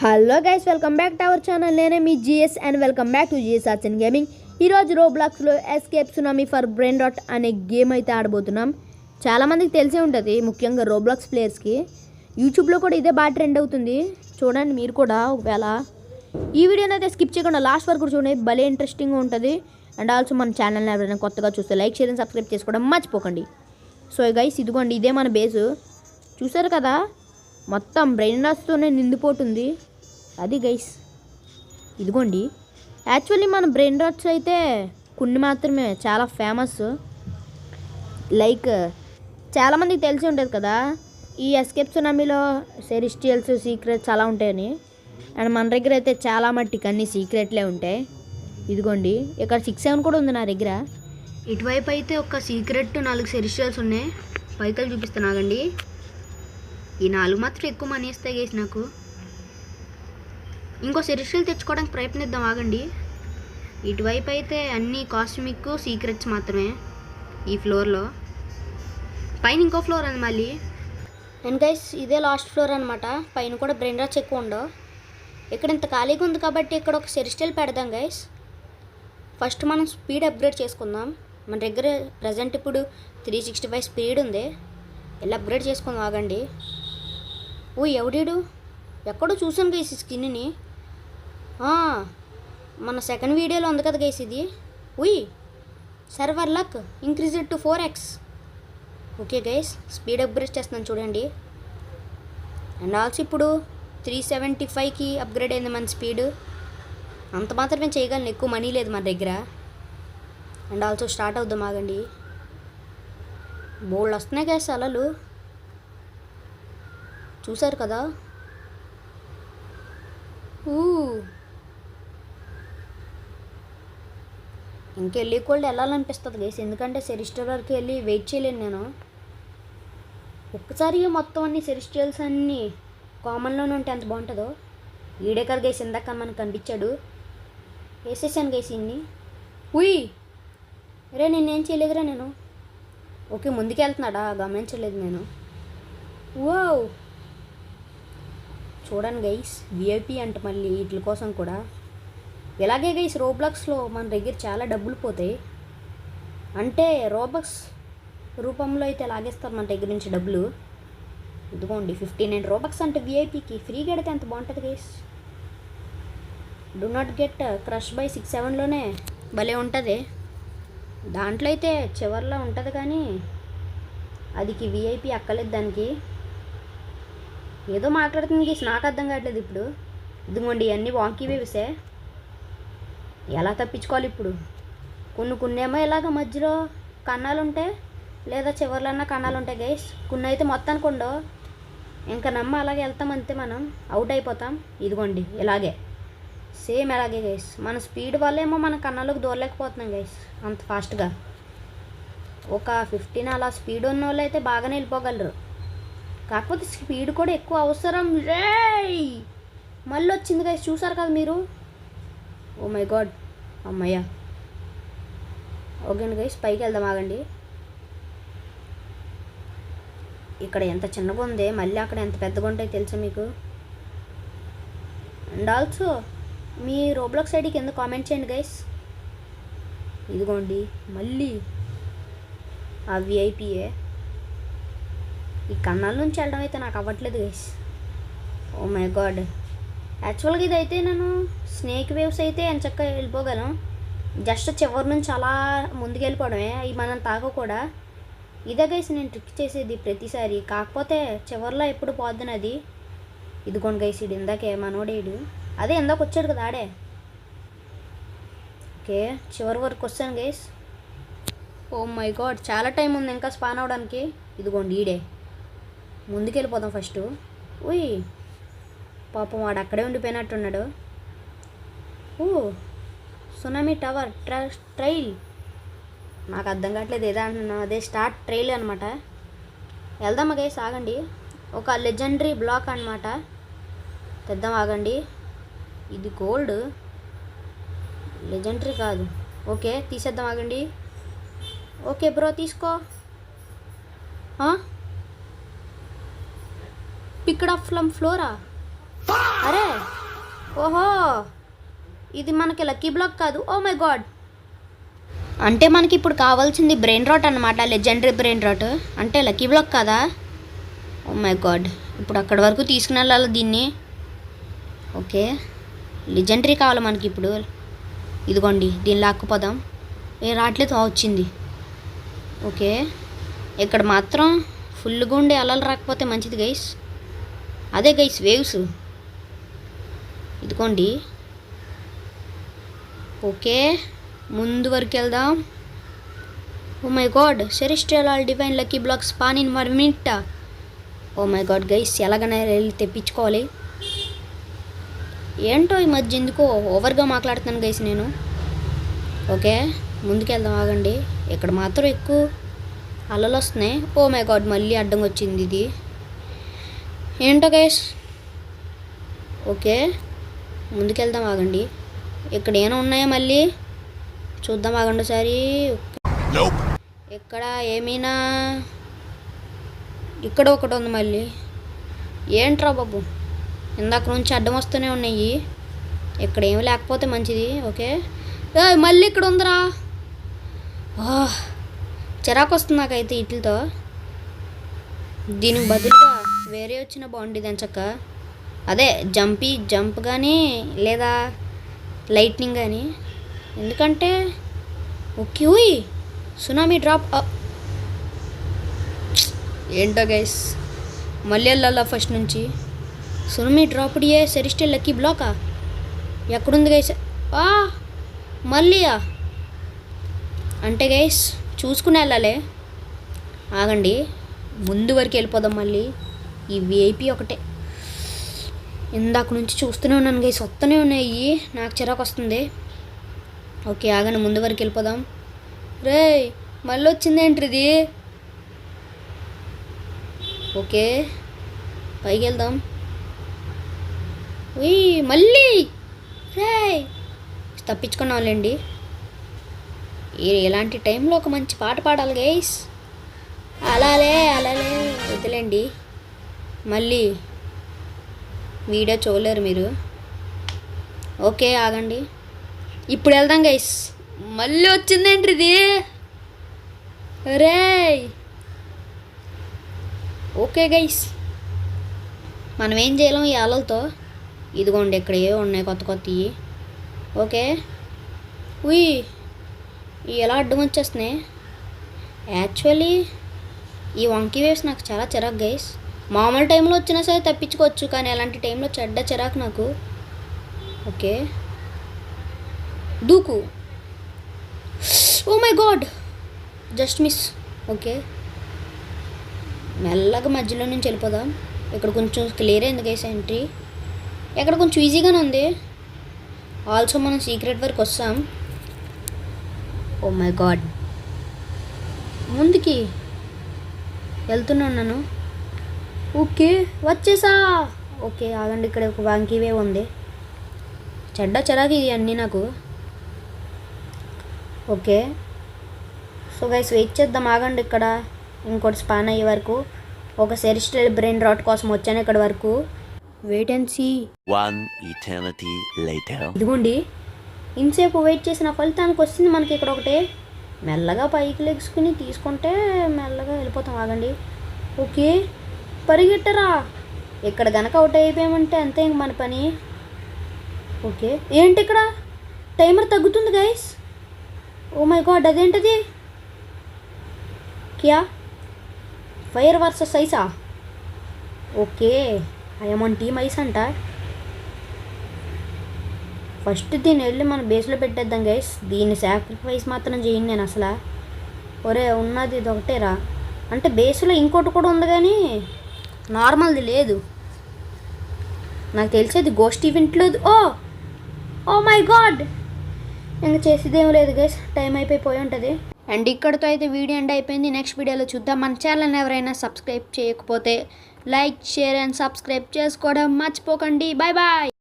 Hello guys, welcome back to our channel. నేనే మీ GS and welcome back to GS arts and gaming. ఈరోజు రోబ్లాక్స్లో escape tsunami for brain rot అనే game అయితే ఆడబోతున్నాం. చాలామందికి తెలిసే ఉంటుంది, ముఖ్యంగా రోబ్లాక్స్ ప్లేయర్స్కి. యూట్యూబ్లో కూడా ఇదే బాగా ట్రెండ్ అవుతుంది. చూడండి మీరు కూడా ఒకవేళ ఈ వీడియోని అయితే స్కిప్ చేయకుండా లాస్ట్ వరకు చూడండి, భలే ఇంట్రెస్టింగ్గా ఉంటుంది. అండ్ ఆల్సో మన ఛానల్ని ఎవరైనా కొత్తగా చూస్తే లైక్, షేర్ అండ్ సబ్స్క్రైబ్ చేసుకోవడం మర్చిపోకండి. సో గైస్, ఇదిగోండి ఇదే మన బేసు. చూసారు కదా, మొత్తం బ్రెయిన్ రాట్స్తోనే నిండిపోతుంది. అది గైస్, ఇదిగోండి. యాక్చువల్లీ మన బ్రెయిన్ రాట్స్ అయితే కొన్ని మాత్రమే చాలా ఫేమస్. లైక్ చాలామందికి తెలిసి ఉంటుంది కదా, ఈ ఎస్కేప్ సునామీలో సెరిస్టియల్స్, సీక్రెట్స్ అలా ఉంటాయని. అండ్ మన దగ్గర అయితే చాలా మట్టికి అన్ని సీక్రెట్లే ఉంటాయి. ఇదిగోండి, ఇక్కడ 6-7 కూడా ఉంది నా దగ్గర. ఇటువైపు అయితే ఒక సీక్రెట్ 4 సెరిస్టియల్స్ ఉన్నాయి. పైకలు చూపిస్తున్నాగండి. ఈ 4 మాత్రం ఎక్కువ మనీ ఇస్తాయి గైస్ నాకు. ఇంకో సెరిస్టియల్ తెచ్చుకోవడానికి ప్రయత్నిద్దాం, ఆగండి. ఇటువైపు అయితే అన్ని కాస్మిక్ సీక్రెట్స్ మాత్రమే ఈ ఫ్లోర్లో. పైన ఇంకో ఫ్లోర్ ఉంది మళ్ళీ. అండ్ గైస్, ఇదే లాస్ట్ ఫ్లోర్ అనమాట. పైన కూడా బ్రెయిన్ రాట్స్ ఎక్కువ ఉండవు. ఇక్కడ ఇంత ఖాళీగా ఉంది కాబట్టి ఇక్కడ ఒక సెరిస్టియల్ పెడదాం గైస్. ఫస్ట్ మనం స్పీడ్ అప్గ్రేడ్ చేసుకుందాం. మన దగ్గర ప్రజెంట్ ఇప్పుడు 365 స్పీడ్ ఉంది. ఎలా అప్గ్రేడ్ చేసుకుందాం, ఆగండి. ఓ ఎవడీడు, ఎక్కడో చూసాను గైస్ ఈ స్కిన్ని. మన సెకండ్ వీడియోలో ఉంది కదా గైస్ ఇది. ఉయ్, server luck increased to 4x. Okay guys, speed upgrade చేస్తున్నాను చూడండి. అండ్ ఆల్సో ఇప్పుడు 375కి అప్గ్రేడ్ అయింది మన స్పీడ్. అంత మాత్రమే చేయగలను, ఎక్కువ మనీ లేదు మన దగ్గర. అండ్ ఆల్సో స్టార్ట్ అవుదాం, ఆగండి. బోల్డ్ వస్తున్నాయి గైస్ అలలు, చూసారు కదా. ఇంకెళ్ళి కూడా వెళ్ళాలనిపిస్తుంది గైస్, ఎందుకంటే సెరిస్టియల్ వరకు వెళ్ళి వెయిట్ చేయలేను నేను. ఒక్కసారిగా మొత్తం అన్ని సెరిస్టియల్స్ అన్నీ కామన్లోనే ఉంటే ఎంత బాగుంటుందో. ఈడే కదా గైస్ ఇందాక మనకు కనిపించాడు. వేసేసాను గైస్ ఇన్ని. ఉయ్ రే, నేనేం చేయలేదురా నేను. ఓకే, ముందుకు వెళ్తున్నాడా, గమనించలేదు నేను. వావ్, చూడండి గైస్, విఐపి అంట మళ్ళీ వీటి కోసం కూడా. ఇలాగే గైస్ రోబ్లాక్స్లో మన దగ్గర చాలా డబ్బులు పోతాయి. అంటే రోబక్స్ రూపంలో అయితే లాగేస్తారు మన దగ్గర నుంచి డబ్బులు. ఇదిగోండి 59 రోబక్స్ అంటే విఐపికి ఫ్రీగా ఎడితే ఎంత బాగుంటుంది guys. Do not get crush by 6-7లోనే భలే ఉంటుంది. దాంట్లో అయితే చివర్లో ఉంటుంది, కానీ అదికి విఐపి అక్కలేదు దానికి. ఏదో మాట్లాడుతుంది గైస్, నాకు అర్థం కావట్లేదు ఇప్పుడు. ఇదిగోండి ఇవన్నీ వాంకీ వేవ్సే. ఎలా తప్పించుకోవాలి ఇప్పుడు? కొన్ని ఏమో ఇలాగ మధ్యలో కన్నాలు ఉంటాయి, లేదా చివర్లన్నా కన్నాలు ఉంటాయి గైస్. కొన్ని అయితే మొత్తానికి ఉండవు. ఇంకా నమ్మ అలాగే వెళ్తాం అంతే, మనం అవుట్ అయిపోతాం. ఇదిగోండి ఇలాగే సేమ్ అలాగే గైస్. మన స్పీడ్ వల్ల ఏమో మన కన్నాలకు దూరలేకపోతున్నాం గైస్ అంత ఫాస్ట్గా. ఒక 15 అలా స్పీడ్ ఉన్న వాళ్ళు అయితే బాగానే వెళ్ళిపోగలరు. కాకపోతే స్పీడ్ కూడా ఎక్కువ అవసరం. మళ్ళీ వచ్చింది గైస్, చూసారు కదా మీరు. ఓ మై గాడ్, అమ్మయ్యా. ఓకే అండి గైస్, పైకి వెళ్దాం, ఆగండి. ఇక్కడ ఎంత చిన్నగా ఉంది, మళ్ళీ అక్కడ ఎంత పెద్దగా ఉంటాయి తెలుసా మీకు. And also me Roblox ID కింద కామెంట్ చేయండి గైస్. ఇదిగోండి మళ్ళీ ఆ విఐపియే. ఈ కన్నాల నుంచి వెళ్ళడం అయితే నాకు అవ్వట్లేదు గైస్. ఓ మై గాడ్, యాక్చువల్గా ఇదైతే నేను స్నేక్ వేవ్స్ అయితే ఎంచక్క వెళ్ళిపోగలను. జస్ట్ చివరి నుంచి అలా ముందుకు వెళ్ళిపోవడమే, అవి మనం తాగకూడా. ఇదే గైస్ నేను ట్రిక్ చేసేది ప్రతిసారి. కాకపోతే చివరిలో ఎప్పుడు పోద్దని అది. ఇదిగోండి గైస్, ఇది ఇందాకే మనోడేడు, అదే ఇందాక వచ్చాడు కదా ఆడే. ఓకే, చివరి వరకు వస్తాను గైస్. ఓ మై గాడ్, చాలా టైం ఉంది ఇంకా స్పాన్ అవడానికి. ఇదిగోండి ఈడే, ముందుకు వెళ్ళిపోదాం ఫస్ట్. ఉయ్, పాపం వాడు అక్కడే ఉండిపోయినట్టున్నాడు. ఓ సునామీ టవర్ ట్రైల్, నాకు అర్థం కావట్లేదు ఏదో అంటున్నా. అదే స్టార్ట్ ట్రైల్ అనమాట. వెళ్దామా గైస్, ఆగండి. ఒక లెజెండరీ బ్లాక్ అనమాట, తెద్దాం, ఆగండి. ఇది గోల్డ్, లెజెండరీ కాదు. ఓకే, తీసేద్దాం, ఆగండి. ఓకే బ్రో, తీసుకో. Picked up from flora. అరే ఓహో, ఇది మనకి లక్కీ బ్లాక్ కాదు. ఓ మై గాడ్, అంటే మనకి ఇప్పుడు కావాల్సింది బ్రెయిన్ రాట్ అనమాట, లెజెండరీ బ్రెయిన్ రాట్. అంటే లక్కీ బ్లాక్ కదా. ఓ మై గాడ్, ఇప్పుడు అక్కడి వరకు తీసుకుని వెళ్ళాలి దీన్ని. ఓకే, లెజెండరీ కావాలి మనకి ఇప్పుడు. ఇదిగోండి, దీన్ని లాక్కుపోదాం. రావట్లేదు, వచ్చింది. ఓకే, ఇక్కడ మాత్రం ఫుల్గా ఉండే అలలు రాకపోతే మంచిది గైస్. అదే గైస్ వేవ్స్. ఇదిగోండి. ఓకే, ముందు వరకు వెళ్దాం. Oh my god, celestial all divine lucky blocks spawn in 1 minute. Oh my god guys, ఎలాగైనా వెళ్ళి తెప్పించుకోవాలి. ఏంటో ఈ మధ్య ఎందుకో ఓవర్గా మాట్లాడుతున్నాను గైస్ నేను. ఓకే, ముందుకెళ్దాం, ఆగండి. ఇక్కడ మాత్రం ఎక్కువ అలలు వస్తున్నాయి. ఓ మై గాడ్, మళ్ళీ అడ్డం వచ్చింది ఇది. ఏంటో గైస్. ఓకే, ముందుకెళ్దాం, ఆగండి. ఇక్కడ ఏమైనా ఉన్నాయా మళ్ళీ చూద్దాం, ఆగండి ఒకసారి. ఇక్కడ ఏమైనా, ఇక్కడ ఒకటి ఉంది మళ్ళీ. ఏంట్రా బాబు, ఇందాక నుంచి అడ్డం వస్తూనే ఉన్నాయి. ఇక్కడ ఏమి లేకపోతే మంచిది. ఓకే, మళ్ళీ ఇక్కడ ఉందిరా. చిరాకు వస్తుంది నాకైతే వీటితో. దీనికి బదులుగా వేరే వచ్చిన బాగుండేది ఎంచక్క. అదే జంప్ కానీ లేదా లైట్నింగ్ కానీ. ఎందుకంటే ఓకే, సునామీ డ్రాప్. ఏంటో గైస్, మళ్ళీ వెళ్ళాలా ఫస్ట్ నుంచి. సునామీ డ్రాప్ డియే సెరెస్ట్రియల్ లక్కీ బ్లాకా. ఎక్కడుంది గైస్? మళ్ళీయా? అంటే గైస్ చూసుకుని వెళ్ళాలి. ఆగండి, ముందు వరకు వెళ్ళిపోదాం మళ్ళీ. ఈ విఐపి ఒకటే ఇందాక నుంచి చూస్తూనే ఉన్నాను గైస్, వస్తూనే ఉన్నాయి. నాకు చిరాకు వస్తుంది. ఓకే, ఆగండి, ముందు వరకు వెళ్ళిపోదాం. రే, మళ్ళీ వచ్చిందేంటి ఇది? ఓకే, పైకి వెళ్దాం. మళ్ళీ రే, తప్పించుకున్నాంలేండి. ఇలాంటి టైంలో ఒక మంచి పాట పాడాలి గైస్. అలాలే వదిలేండి, మళ్ళీ వీడియో చూడలేరు మీరు. ఓకే, ఆగండి, ఇప్పుడు వెళ్దాం గైస్. మళ్ళీ వచ్చిందేంటి ఇది? రే, ఓకే గైస్, మనం ఏం చేయలేం ఈ అలలతో. ఇదిగోండి, ఇక్కడ ఏ ఉన్నాయి కొత్తవి. ఓకే, ఎలా అడ్డం వచ్చేస్తున్నాయి. యాక్చువల్లీ ఈ వంకీ వేవ్స్ నాకు చాలా చిరాకు గైస్. మామూలు టైంలో వచ్చినా సరే తప్పించుకోవచ్చు, కానీ అలాంటి టైంలో చెడ్డ చిరాకు నాకు. ఓకే, దూకు. Oh my god, just miss. Okay, మెల్లగా మధ్యలో నుంచి వెళ్ళిపోదాం. ఇక్కడ కొంచెం క్లియర్ అయింది గైస్ ఎంట్రీ. ఇక్కడ కొంచెం ఈజీగానే ఉంది. ఆల్సో మనం సీక్రెట్ వరకు వస్తాం. ఓ మై గాడ్, ముందుకి వెళ్తున్నాను. ఓకే, వచ్చేసా. ఓకే, ఆగండి, ఇక్కడ ఒక వంకీ వేవ్ ఉంది. చెడ్డ చిరాకు ఇది అన్నీ నాకు. ఓకే, సో గైస్ వెయిట్ చేద్దాం, ఆగండి. ఇక్కడ ఇంకోటి స్పాన్ అయ్యే వరకు. ఒక సెరెస్ట్రియల్ బ్రెయిన్ రాట్ కోసం వచ్చాను ఇక్కడ వరకు. Wait and see. ఇదిగోండి, ఇంతసేపు వెయిట్ చేసిన ఫలితానికి వస్తుంది మనకి ఇక్కడ ఒకటే. మెల్లగా పైకి లెగ్సుకుని తీసుకుంటే మెల్లగా వెళ్ళిపోతాం. ఆగండి. ఓకే, పరిగెట్టరా. ఇక్కడ గనక అవుట్ అయిపోయామంటే అంతే ఇంక మన పని. ఓకే, ఏంటి ఇక్కడ టైమర్ తగ్గుతుంది గైస్. ఓ మై గాడ్, అదేంటది? క్యా ఫైర్ వర్సెస్ ఐసా? Okay, I'm on team ice అంట. ఫస్ట్ దీన్ని వెళ్ళి మన బేస్లో పెట్టేద్దాం గైస్. దీన్ని సాక్రిఫైస్ మాత్రం చేయండి నేను అసలు. ఒరే, ఉన్నది ఇది ఒకటేరా. అంటే బేస్లో ఇంకోటి కూడా ఉంది కానీ నార్మల్ది లేదు. నాకు తెలిసేది గోస్ట్ ఈవెంట్లో. ఓ మై గాడ్, ఇంకా చేసేదేం లేదు గైస్, టైం అయిపోయి ఉంటుంది. అండ్ ఇక్కడితో అయితే వీడియో ఎండ్ అయిపోయింది. నెక్స్ట్ వీడియోలో చూద్దాం. మన ఛానల్ని ఎవరైనా సబ్స్క్రైబ్ చేయకపోతే లైక్, షేర్ అండ్ సబ్స్క్రైబ్ చేసుకోవడం మర్చిపోకండి. Bye bye.